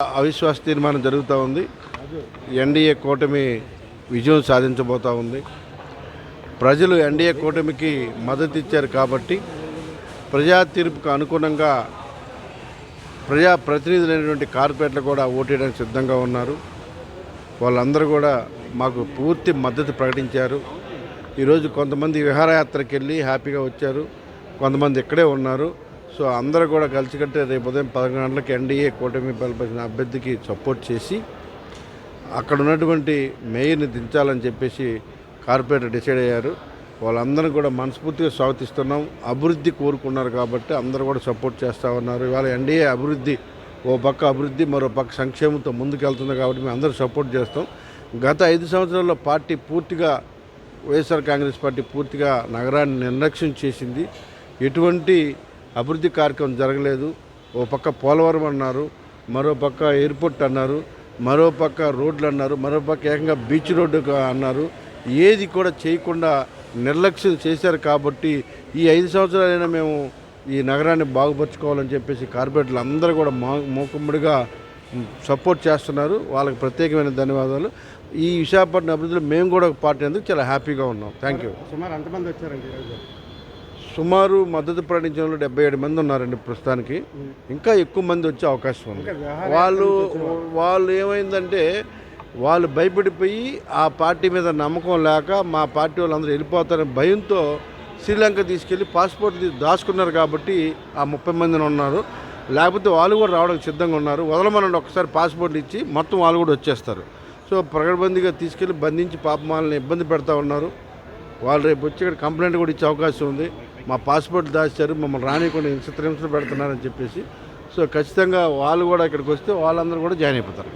అవిశ్వాస తీర్మానం జరుగుతూ ఉంది. ఎన్డీఏ కూటమి విజయం సాధించబోతూ ఉంది. ప్రజలు ఎన్డీఏ కూటమికి మద్దతు ఇచ్చారు కాబట్టి ప్రజా తీర్పుకు అనుగుణంగా ప్రజాప్రతినిధులైనటువంటి కార్పొరేట్లు కూడా ఓటేయడానికి సిద్ధంగా ఉన్నారు. వాళ్ళందరూ కూడా మాకు పూర్తి మద్దతు ప్రకటించారు. ఈరోజు కొంతమంది విహారయాత్రకి వెళ్ళి హ్యాపీగా వచ్చారు, కొంతమంది ఇక్కడే ఉన్నారు. సో అందరూ కూడా కలిసికట్టే రేపు ఉదయం 11 గంటలకు ఎన్డీఏ కూటమి బలపరిచిన అభ్యర్థికి సపోర్ట్ చేసి అక్కడ ఉన్నటువంటి మేయర్ని దించాలని చెప్పేసి కార్పొరేటర్ డిసైడ్ అయ్యారు. వాళ్ళందరూ కూడా మనస్ఫూర్తిగా స్వాగతిస్తున్నాం. అభివృద్ధి కోరుకున్నారు కాబట్టి అందరూ కూడా సపోర్ట్ చేస్తూ ఉన్నారు. ఇవాళ ఎన్డీఏ అభివృద్ధి, ఓ పక్క అభివృద్ధి, మరో పక్క సంక్షేమంతో ముందుకెళ్తుంది కాబట్టి మేము అందరూ సపోర్ట్ చేస్తాం. గత 5 సంవత్సరాల్లో పార్టీ పూర్తిగా, వైఎస్ఆర్ కాంగ్రెస్ పార్టీ పూర్తిగా నగరాన్ని నిర్లక్ష్యం చేసింది. ఎటువంటి అభివృద్ధి కార్యక్రమం జరగలేదు. ఓ పక్క పోలవరం అన్నారు, మరో పక్క ఎయిర్పోర్ట్ అన్నారు, మరో పక్క రోడ్లు అన్నారు, మరో పక్క ఏకంగా బీచ్ రోడ్డు అన్నారు. ఏది కూడా చేయకుండా నిర్లక్ష్యం చేశారు. కాబట్టి ఈ 5 సంవత్సరాలైనా మేము ఈ నగరాన్ని బాగుపరుచుకోవాలని చెప్పేసి కార్పొరేటర్లు అందరూ కూడా మూకుమ్మడిగా సపోర్ట్ చేస్తున్నారు. వాళ్ళకి ప్రత్యేకమైన ధన్యవాదాలు. ఈ విశాఖపట్నం అభివృద్ధిలో మేము కూడా ఒక పార్టీ అందుకు చాలా హ్యాపీగా ఉన్నాం. Thank you. సుమారు ఎంతమంది వచ్చారండి ఈరోజు? సుమారు మద్దతు ప్రకటించడంలో 77 మంది ఉన్నారండి ప్రస్తుతానికి. ఇంకా ఎక్కువ మంది వచ్చే అవకాశం ఉంది. వాళ్ళు ఏమైందంటే వాళ్ళు భయపడిపోయి ఆ పార్టీ మీద నమ్మకం లేక మా పార్టీ వాళ్ళందరూ వెళ్ళిపోతారని భయంతో శ్రీలంక తీసుకెళ్ళి పాస్పోర్ట్ దాచుకున్నారు. కాబట్టి ఆ 30 మందిని ఉన్నారు. లేకపోతే వాళ్ళు కూడా రావడానికి సిద్ధంగా ఉన్నారు. వదలమనండి, ఒకసారి పాస్పోర్ట్లు ఇచ్చి మొత్తం వాళ్ళు కూడా వచ్చేస్తారు. సో ప్రగడబందీగా తీసుకెళ్ళి బంధించి పాపం వాళ్ళని ఇబ్బంది పెడతా ఉన్నారు. వాళ్ళు రేపు వచ్చి ఇక్కడ కంప్లైంట్ కూడా ఇచ్చే అవకాశం ఉంది. మా పాస్పోర్ట్ దాచారు, మమ్మల్ని రానికుండా చిత్రహింసలు పెడుతున్నారని చెప్పేసి. సో ఖచ్చితంగా వాళ్ళు కూడా ఇక్కడికి వస్తే వాళ్ళందరూ కూడా జాయిన్ అయిపోతారు.